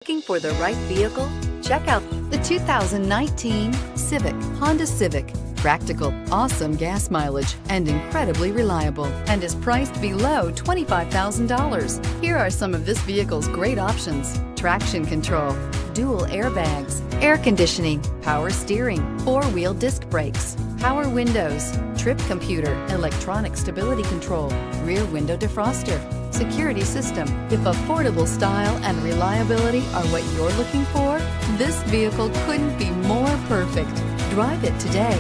Looking for the right vehicle? Check out the 2019 Honda Civic. Practical, awesome gas mileage, and incredibly reliable, and is priced below $25,000. Here are some of this vehicle's great options: traction control, dual airbags, air conditioning, power steering, four-wheel disc brakes, power windows, trip computer, electronic stability control, rear window defroster, security system. If affordable style and reliability are what you're looking for, this vehicle couldn't be more perfect. Drive it today.